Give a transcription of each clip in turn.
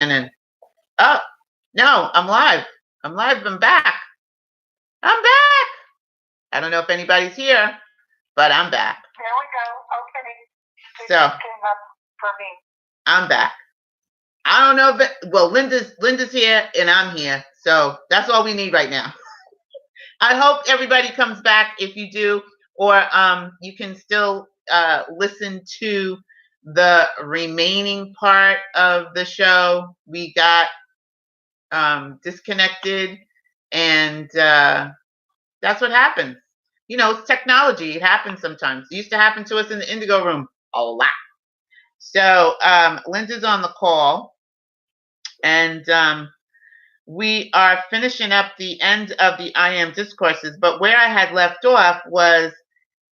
And then, oh, no, I'm live. I'm live. I'm back. I'm back. I don't know if anybody's here, but I'm back. There we go. Okay. It So just came up for me. I'm back. I don't know if it, well, Linda's here and I'm here. So that's all we need right now. I hope everybody comes back if you do, or you can still listen to the remaining part of the show. We got disconnected, and that's what happens. You know, it's technology. It happens sometimes. It used to happen to us in the Indigo Room a lot. So Linda's on the call, and we are finishing up the end of the I AM Discourses. But where I had left off was,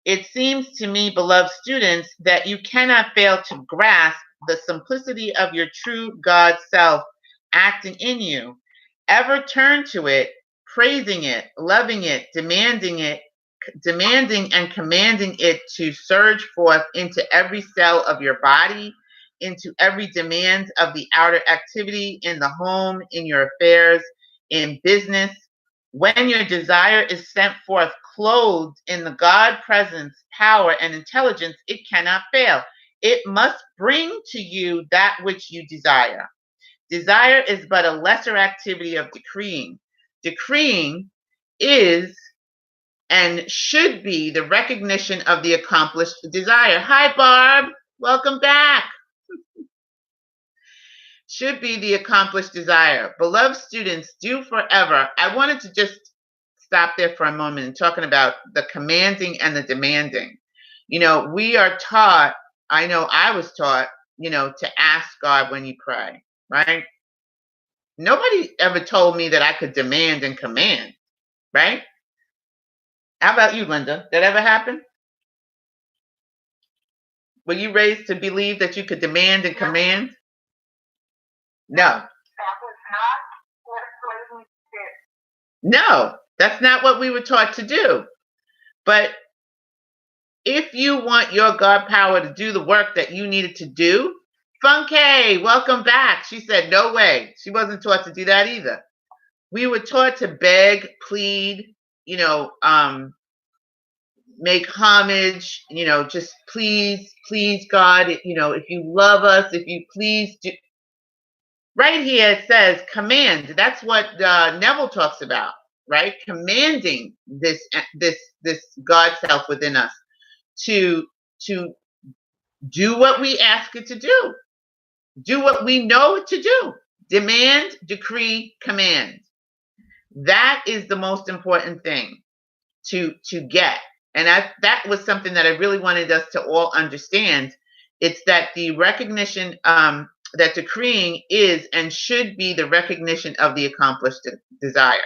it seems to me, beloved students, that you cannot fail to grasp the simplicity of your true God self acting in you. Ever turn to it, praising it, loving it, demanding and commanding it to surge forth into every cell of your body, into every demand of the outer activity in the home, in your affairs, in business. When your desire is sent forth clothed in the God presence, power, and intelligence, it cannot fail. It must bring to you that which you desire. Desire is but a lesser activity of decreeing. Decreeing is and should be the recognition of the accomplished desire. Hi, Barb. Welcome back. Should be the accomplished desire. Beloved students, do forever. I wanted to just stop there for a moment and talking about the commanding and the demanding. You know, we are taught, I know I was taught, you know, to ask God when you pray, right? Nobody ever told me that I could demand and command, right? How about you, Linda? Did that ever happen? Were you raised to believe that you could demand and command? No. That was not what we did. No, that's not what we were taught to do. But if you want your God power to do the work that you needed to do, Funky, welcome back. She said, no way. She wasn't taught to do that either. We were taught to beg, plead, you know, make homage, you know, just please, please, God, you know, if you love us, if you please do. Right here it says command. That's what Neville talks about, right? Commanding this God self within us to do what we ask it to do what we know it to do. Demand, decree, command. That is the most important thing to get. And that was something that I really wanted us to all understand. It's that the recognition that decreeing is and should be the recognition of the accomplished desire.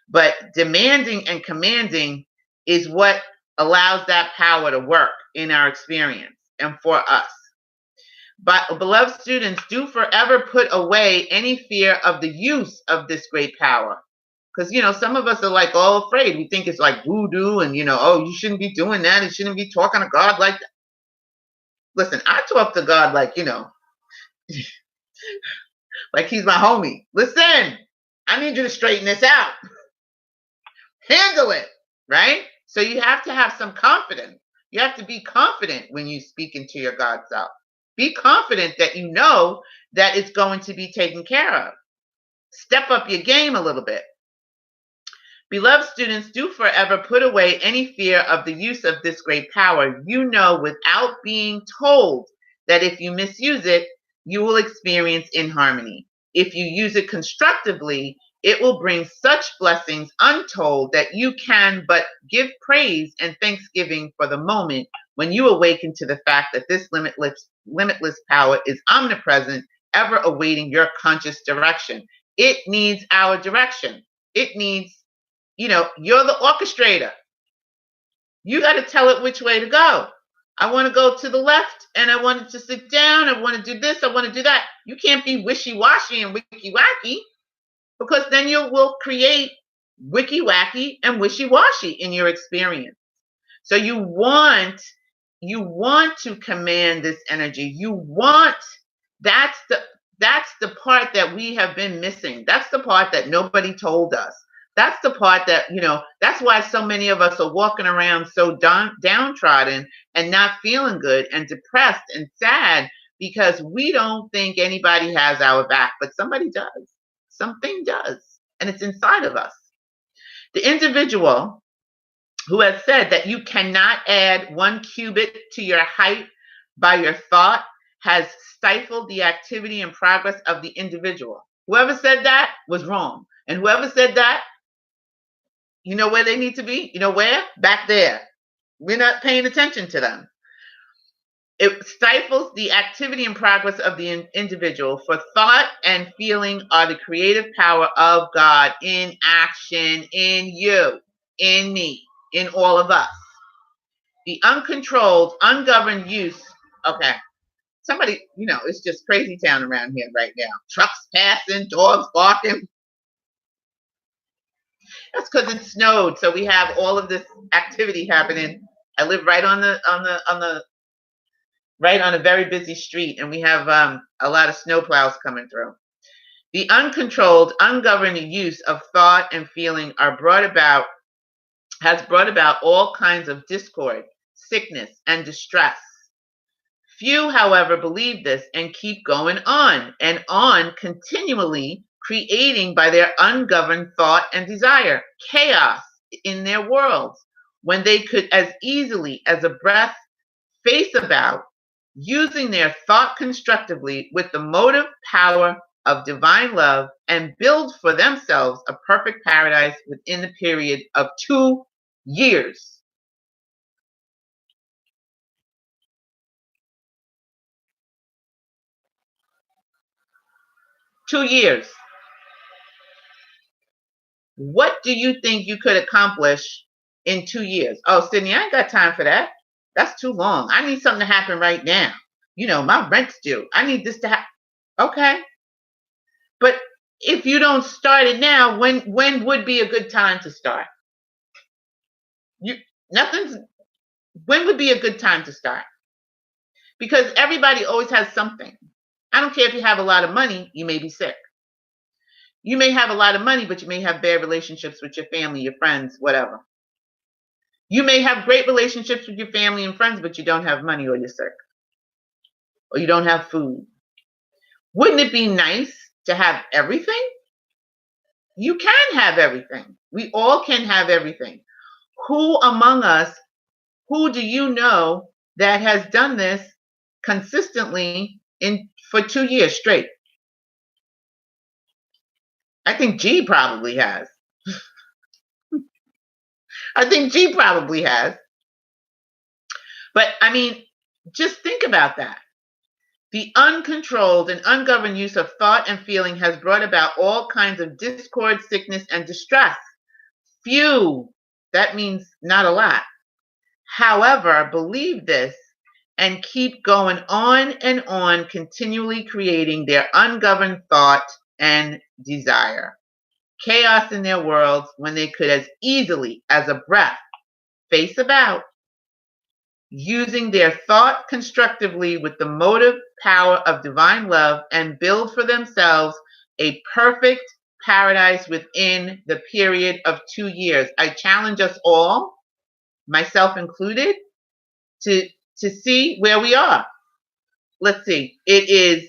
But demanding and commanding is what allows that power to work in our experience and for us. But beloved students, do forever put away any fear of the use of this great power. Because, you know, some of us are like all afraid. We think it's like voodoo and, you know, oh, you shouldn't be doing that. You shouldn't be talking to God like that. Listen, I talk to God like, you know, like he's my homie. Listen, I need you to straighten this out. Handle it, right? So you have to have some confidence. You have to be confident when you speak into your God self. Be confident that you know that it's going to be taken care of. Step up your game a little bit. Beloved students, do forever put away any fear of the use of this great power. You know without being told that if you misuse it, you will experience inharmony. If you use it constructively, it will bring such blessings untold that you can but give praise and thanksgiving for the moment when you awaken to the fact that this limitless power is omnipresent, ever awaiting your conscious direction. It needs our direction. It needs, you know, you're the orchestrator. You got to tell it which way to go. I want to go to the left and I want it to sit down. I want to do this. I want to do that. You can't be wishy-washy and wicky wacky, because then you will create wicky wacky and wishy-washy in your experience. So you want to command this energy. You want, that's That's the part that we have been missing. That's the part that nobody told us. That's the part that, that's why so many of us are walking around so downtrodden and not feeling good and depressed and sad because we don't think anybody has our back, but somebody does. Something does. And it's inside of us. The individual who has said that you cannot add 1 cubit to your height by your thought has stifled the activity and progress of the individual. Whoever said that was wrong. And whoever said that, you know where they need to be? You know where? Back there. We're not paying attention to them. It stifles the activity and progress of the individual, for thought and feeling are the creative power of God in action in you, in me, in all of us. The uncontrolled, ungoverned use, okay. Somebody, it's just crazy town around here right now. Trucks passing, dogs barking. That's because it snowed, so we have all of this activity happening. I live right on a very busy street, and we have a lot of snowplows coming through. The uncontrolled, ungoverned use of thought and feeling has brought about all kinds of discord, sickness, and distress. Few, however, believe this and keep going on and on, continually creating by their ungoverned thought and desire chaos in their worlds, when they could as easily as a breath face about, using their thought constructively with the motive power of divine love, and build for themselves a perfect paradise within the period of 2 years. Two years. What do you think you could accomplish in 2 years? Oh, Sydney, I ain't got time for that. That's too long. I need something to happen right now. My rent's due. I need this to happen. Okay. But if you don't start it now, when would be a good time to start? When would be a good time to start? Because everybody always has something. I don't care if you have a lot of money, you may be sick. You may have a lot of money, but you may have bad relationships with your family, your friends, whatever. You may have great relationships with your family and friends, but you don't have money, or you're sick, or you don't have food. Wouldn't it be nice to have everything? You can have everything. We all can have everything. Who among us, who do you know that has done this consistently for 2 years straight? I think G probably has. I think G probably has. But I mean, just think about that. The uncontrolled and ungoverned use of thought and feeling has brought about all kinds of discord, sickness, and distress. Few, that means not a lot, however, believe this and keep going on and on, continually creating their ungoverned thought and desire. Chaos in their worlds, when they could as easily as a breath face about, using their thought constructively with the motive power of divine love, and build for themselves a perfect paradise within the period of 2 years. I challenge us all, myself included, to see where we are. Let's see. It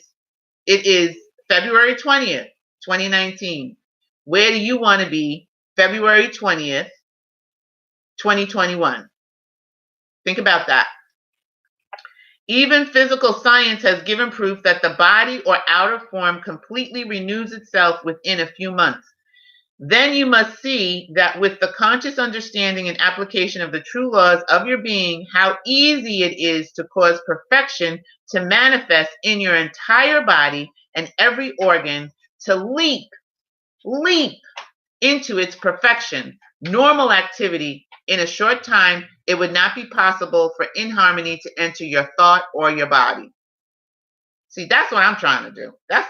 is February 20th, 2019. Where do you want to be February 20th, 2021? Think about that. Even physical science has given proof that the body or outer form completely renews itself within a few months. Then you must see that with the conscious understanding and application of the true laws of your being, how easy it is to cause perfection to manifest in your entire body and every organ, to leap into its perfection, normal activity. In a short time, it would not be possible for inharmony to enter your thought or your body. See, that's what I'm trying to do. That's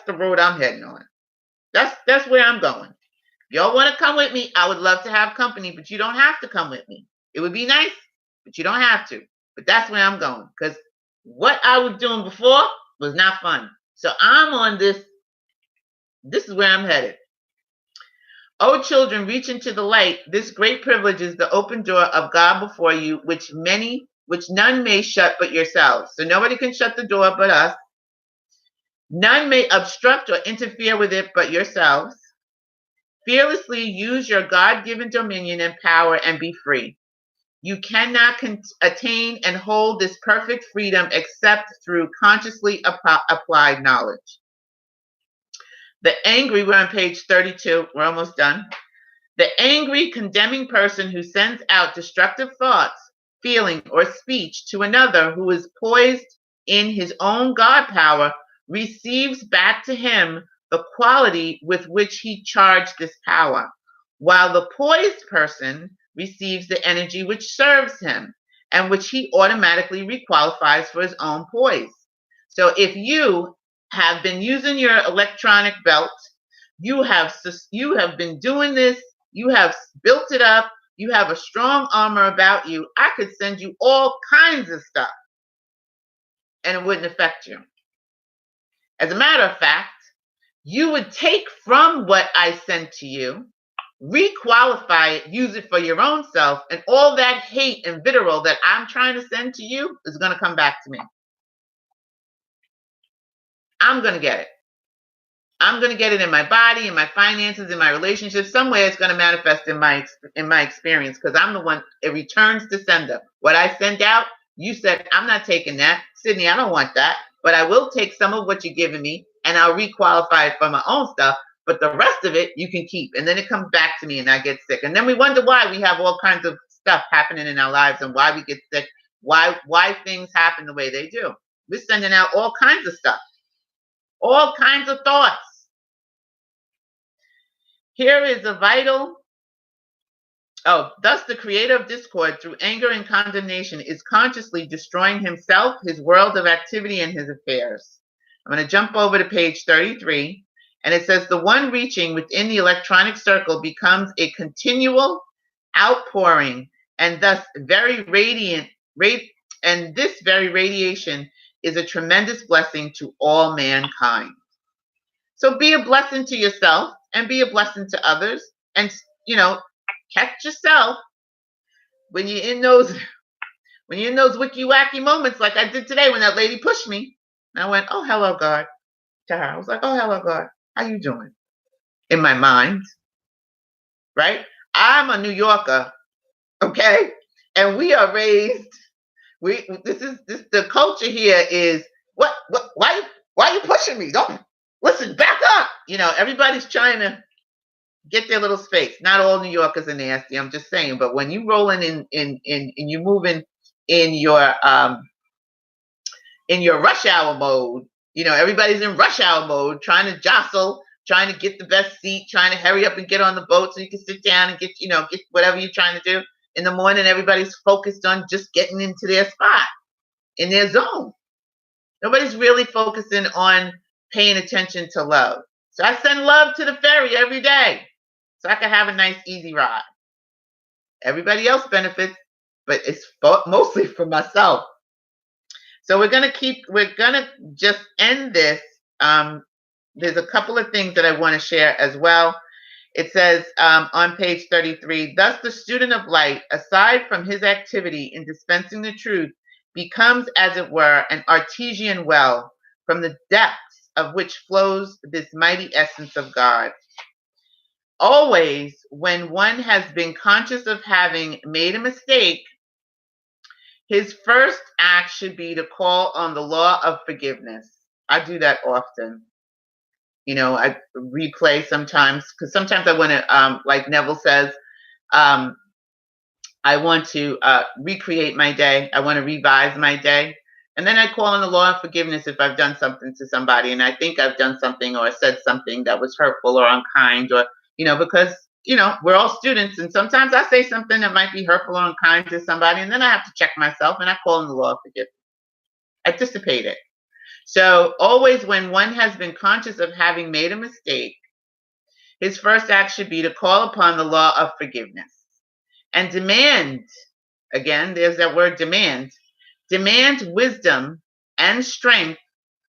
the road I'm heading on. That's where I'm going. Y'all want to come with me? I would love to have company, but you don't have to come with me. It would be nice, but you don't have to. But that's where I'm going. Because what I was doing before, was not fun. So I'm on this. This is where I'm headed. O children, reach into the light. This great privilege is the open door of God before you, which none may shut but yourselves. So nobody can shut the door but us. None may obstruct or interfere with it but yourselves. Fearlessly use your God-given dominion and power and be free. You cannot attain and hold this perfect freedom except through consciously applied knowledge. The angry, we're on page 32, we're almost done. The angry, condemning person who sends out destructive thoughts, feeling, or speech to another who is poised in his own God power receives back to him the quality with which he charged this power, while the poised person receives the energy which serves him and which he automatically requalifies for his own poise. So if you have been using your electronic belt, you have been doing this, you have built it up, you have a strong armor about you, I could send you all kinds of stuff and it wouldn't affect you. As a matter of fact, you would take from what I send to you, requalify it, use it for your own self, and all that hate and vitriol that I'm trying to send to you is going to come back to me. I'm going to get it. I'm going to get it in my body, in my finances, in my relationships. Somewhere it's going to manifest in my experience, because I'm the one, it returns to sender. What I send out, you said, I'm not taking that. Sydney, I don't want that. But I will take some of what you're giving me and I'll requalify it for my own stuff. But the rest of it you can keep. And then it comes back to me and I get sick. And then we wonder why we have all kinds of stuff happening in our lives and why we get sick, why things happen the way they do. We're sending out all kinds of stuff, all kinds of thoughts. Here is a vital. Thus the creator of discord through anger and condemnation is consciously destroying himself, his world of activity, and his affairs. I'm going to jump over to page 33, and it says the one reaching within the electronic circle becomes a continual outpouring, and thus very radiant, and this very radiation is a tremendous blessing to all mankind. So be a blessing to yourself and be a blessing to others, and catch yourself when you're in those wicky wacky moments like I did today when that lady pushed me. And I went, oh, hello, God, to her. I was like, oh, hello, God, how you doing? In my mind, right? I'm a New Yorker, okay? And we are raised, the culture here is, why are you pushing me? Don't, listen, back up. Everybody's trying to get their little space. Not all New Yorkers are nasty, I'm just saying. But when you rolling in you moving in your rush hour mode, everybody's in rush hour mode, trying to jostle, trying to get the best seat, trying to hurry up and get on the boat so you can sit down and get whatever you're trying to do. In the morning, everybody's focused on just getting into their spot, in their zone. Nobody's really focusing on paying attention to love. So I send love to the ferry every day, so I can have a nice, easy ride. Everybody else benefits, but it's mostly for myself. So we're going to just end this. There's a couple of things that I want to share as well. It says on page 33, thus the student of light, aside from his activity in dispensing the truth, becomes, as it were, an artesian well, from the depths of which flows this mighty essence of God. Always, when one has been conscious of having made a mistake, his first act should be to call on the law of forgiveness. I do that often. I replay sometimes, because sometimes I want to, like Neville says, I want to recreate my day. I want to revise my day. And then I call on the law of forgiveness if I've done something to somebody and I think I've done something or said something that was hurtful or unkind, or, because, we're all students, and sometimes I say something that might be hurtful or unkind to somebody, and then I have to check myself and I call on the law of forgiveness. I dissipate it. So always when one has been conscious of having made a mistake, his first act should be to call upon the law of forgiveness and demand, again, there's that word demand wisdom and strength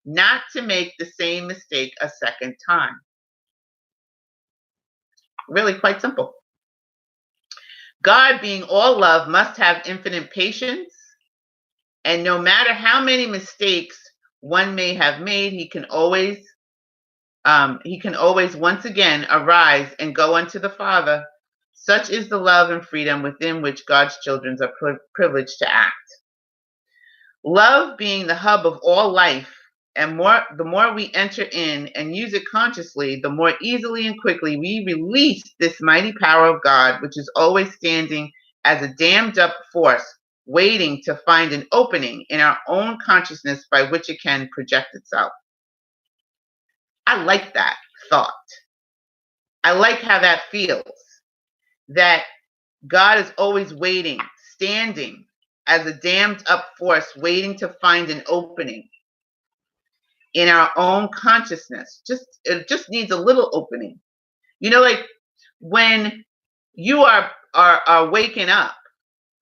not to make the same mistake a second time. Really quite simple. God, being all love, must have infinite patience, and no matter how many mistakes one may have made, he can always once again arise and go unto the Father. Such is the love and freedom within which God's children are privileged to act. Love being the hub of all life, and the more we enter in and use it consciously, the more easily and quickly we release this mighty power of God, which is always standing as a dammed up force, waiting to find an opening in our own consciousness by which it can project itself. I like that thought. I like how that feels. That God is always waiting, standing as a dammed up force, waiting to find an opening in our own consciousness. It just needs a little opening. You know, like when you are waking up,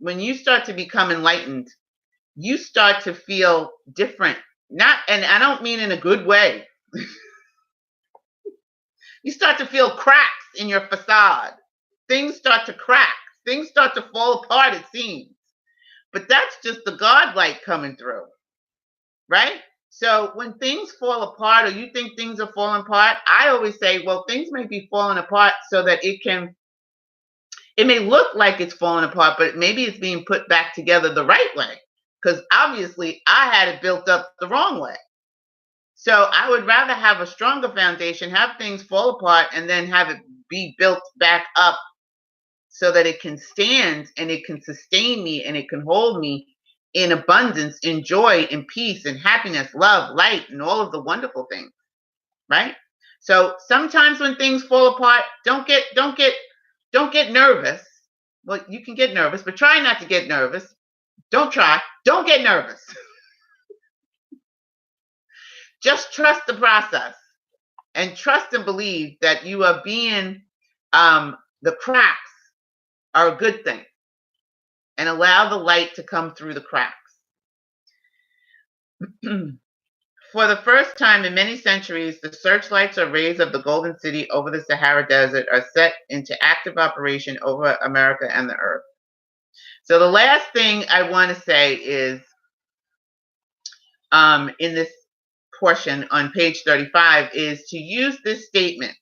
when you start to become enlightened, you start to feel different. And I don't mean in a good way. You start to feel cracks in your facade. Things start to crack. Things start to fall apart, it seems. But that's just the God light coming through, right? So when things fall apart, or you think things are falling apart, I always say, well, things may be falling apart so that it may look like it's falling apart, but maybe it's being put back together the right way. Because obviously I had it built up the wrong way. So I would rather have a stronger foundation, have things fall apart, and then have it be built back up so that it can stand and it can sustain me and it can hold me in abundance, in joy, in peace, in happiness, love, light, and all of the wonderful things, right? So sometimes when things fall apart, don't get nervous. Well, you can get nervous, but try not to get nervous. Don't get nervous. Just trust the process and trust and believe that you are being, the cracks are a good thing, and allow the light to come through the cracks. For the first time in many centuries, the searchlights or rays of the Golden City over the Sahara Desert are set into active operation over America and the earth. So the last thing I want to say is, in this portion on page 35, is to use this statement: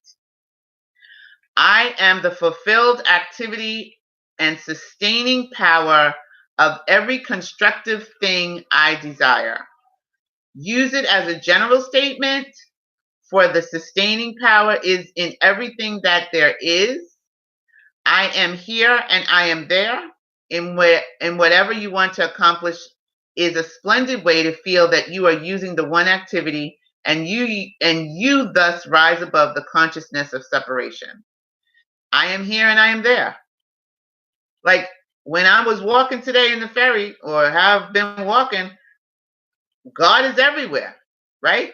I am the fulfilled activity and sustaining power of every constructive thing I desire. Use it as a general statement, for the sustaining power is in everything that there is. I am here and I am there. In whatever you want to accomplish is a splendid way to feel that you are using the one activity, and you thus rise above the consciousness of separation. I am here and I am there. Like when I was walking today in the ferry, or have been walking, God is everywhere, right?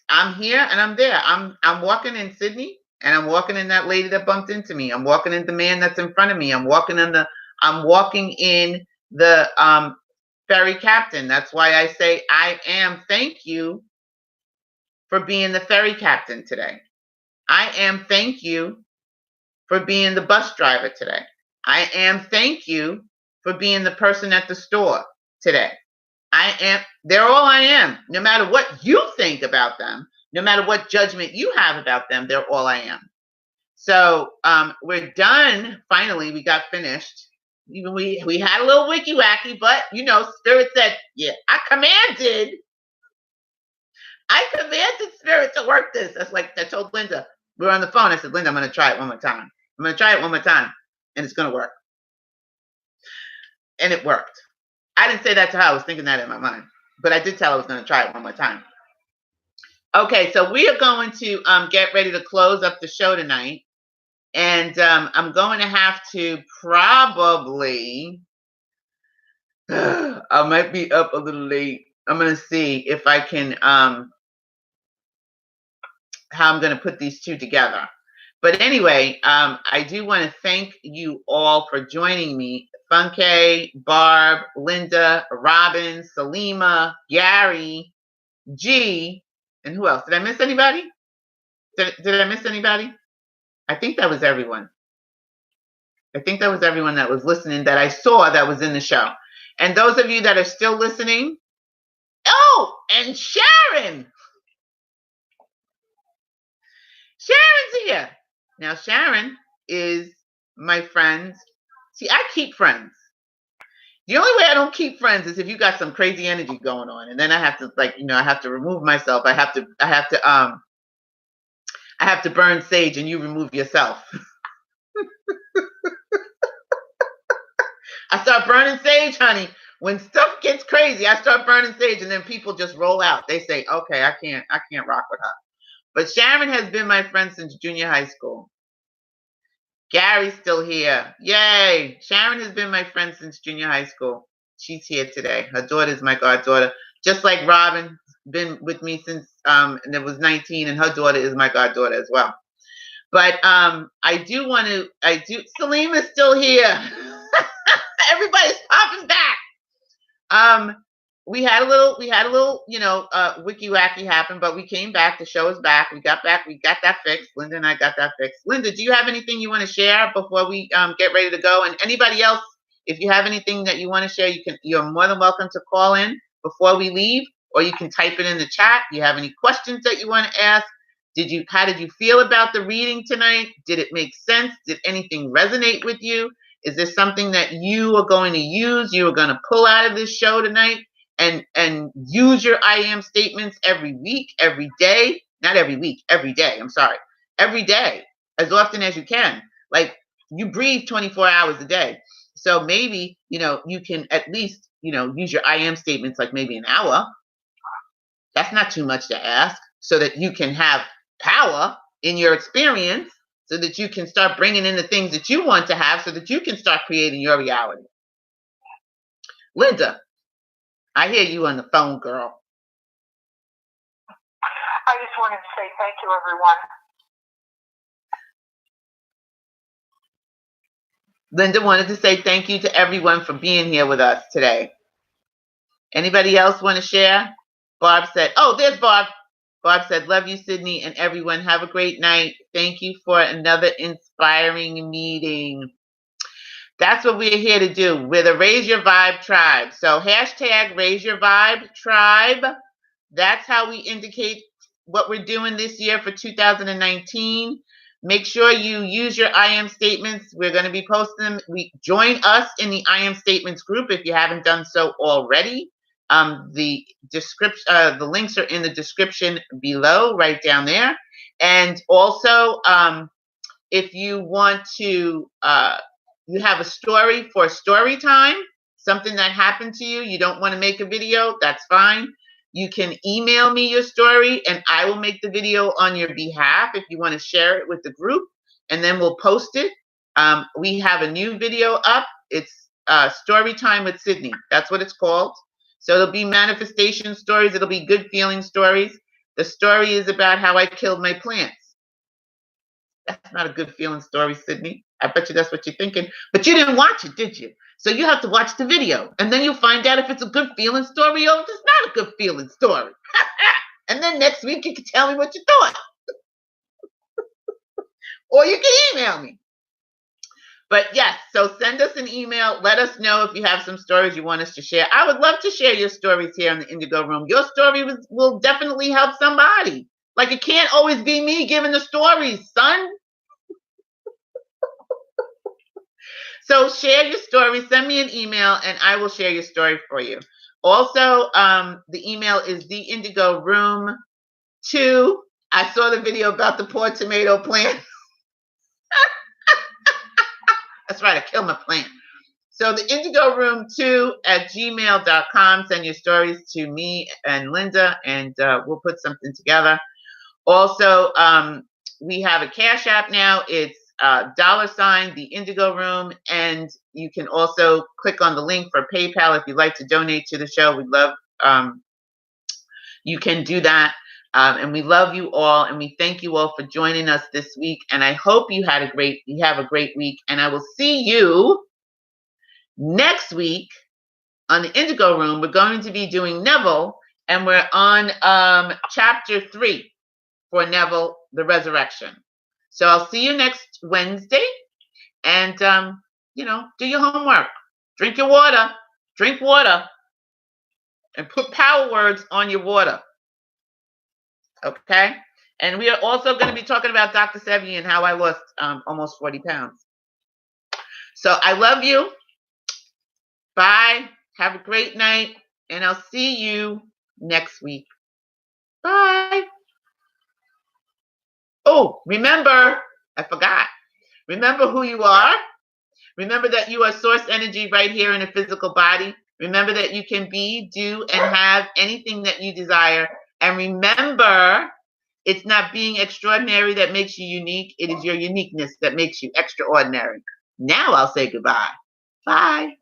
I'm here and I'm there. I'm walking in Sydney, and I'm walking in that lady that bumped into me. I'm walking in the man that's in front of me. I'm walking in the ferry captain. That's why I say I am thank you for being the ferry captain today. I am thank you for being the bus driver today. I am thank you for being the person at the store today. They're all I am. No matter what you think about them, no matter what judgment you have about them, they're all I am. So we're done. Finally, we got finished. We had a little wicky wacky, but Spirit said, yeah, I commanded Spirit to work this. That's like I told Linda. We were on the phone. I said, Linda, I'm going to try it one more time. I'm going to try it one more time, and it's going to work. And it worked. I didn't say that to her. I was thinking that in my mind. But I did tell her I was going to try it one more time. Okay, so we are going to get ready to close up the show tonight. And I'm going to have to probably, I might be up a little late. I'm going to see if I can, how I'm going to put these two together. But anyway, I do want to thank you all for joining me. Funke, Barb, Linda, Robin, Salima, Gary, G, And who else? Did I miss anybody? Did I miss anybody? I think that was everyone. I think that was everyone that was listening that I saw that was in the show. And those of you that are still listening, oh, and Sharon. Sharon's here. Now, Sharon is my friend. See, I keep friends. The only way I don't keep friends is if you got some crazy energy going on, and then I have to, like, I have to remove myself. I have to burn sage, and you remove yourself. I start burning sage, honey. When stuff gets crazy, I start burning sage, and then people just roll out. They say, "Okay, I can't rock with her." But Sharon has been my friend since junior high school. Gary's still here. Yay! Sharon has been my friend since junior high school. She's here today. Her daughter is my goddaughter. Just like Robin, been with me since and it was 19, and her daughter is my goddaughter as well. But Salim is still here. Everybody's popping back. We had a little, Wicky Wacky happen, but we came back. The show is back. We got that fixed. Linda and I got that fixed. Linda, do you have anything you want to share before we get ready to go? And anybody else, if you have anything that you want to share, you're more than welcome to call in before we leave, or you can type it in the chat. Do you have any questions that you want to ask? How did you feel about the reading tonight? Did it make sense? Did anything resonate with you? Is there something that you are going to use, you are going to pull out of this show tonight? And use your I am statements every week, every day. Not every week, every day. I'm sorry. Every day, as often as you can. Like, you breathe 24 hours a day. So maybe, you can at least, use your I am statements like maybe an hour. That's not too much to ask, so that you can have power in your experience, so that you can start bringing in the things that you want to have, so that you can start creating your reality. Linda, I hear you on the phone, girl. I just wanted to say thank you, everyone. Linda wanted to say thank you to everyone for being here with us today. Anybody else want to share? Barb said, oh, there's Barb. Barb said, love you, Sydney, and everyone. Have a great night. Thank you for another inspiring meeting. That's what we're here to do. We're the Raise Your Vibe tribe. So hashtag Raise Your Vibe tribe. That's how we indicate what we're doing this year for 2019. Make sure you use your I am statements. We're going to be posting them. Join us in the I am statements group if you haven't done so already. The links are in the description below, right down there. And also, if you want to, you have a story for story time, something that happened to you, you don't want to make a video, that's fine. You can email me your story and I will make the video on your behalf if you want to share it with the group, and then we'll post it. We have a new video up. It's Story Time with Sydney. That's what it's called. So it'll be manifestation stories. It'll be good feeling stories. The story is about how I killed my plants. That's not a good feeling story, Sydney. I bet you that's what you're thinking. But you didn't watch it, did you? So you have to watch the video. And then you'll find out if it's a good feeling story or if it's not a good feeling story. And then next week you can tell me what you thought. Or you can email me. But yes, so send us an email. Let us know if you have some stories you want us to share. I would love to share your stories here in the Indigo Room. Your story will definitely help somebody. Like, it can't always be me giving the stories, son. So share your story. Send me an email, and I will share your story for you. Also, the email is theindigo.room2. I saw the video about the poor tomato plant. That's right, I killed my plant. So the indigo.room2@gmail.com. Send your stories to me and Linda, and we'll put something together. Also, we have a Cash App now. It's $ the Indigo Room, and you can also click on the link for PayPal if you'd like to donate to the show. We'd love you can do that. And we love you all, and we thank you all for joining us this week. And I hope you have a great week. And I will see you next week on the Indigo Room. We're going to be doing Neville And we're on chapter 3 for Neville, the Resurrection. So I'll see you next Wednesday. And, do your homework. Drink your water. Drink water. And put power words on your water. Okay? And we are also going to be talking about Dr. Sebi and how I lost almost 40 pounds. So I love you. Bye. Have a great night. And I'll see you next week. Bye. Oh, remember, I forgot. Remember who you are. Remember that you are source energy right here in a physical body. Remember that you can be, do, and have anything that you desire. And remember, it's not being extraordinary that makes you unique. It is your uniqueness that makes you extraordinary. Now I'll say goodbye. Bye.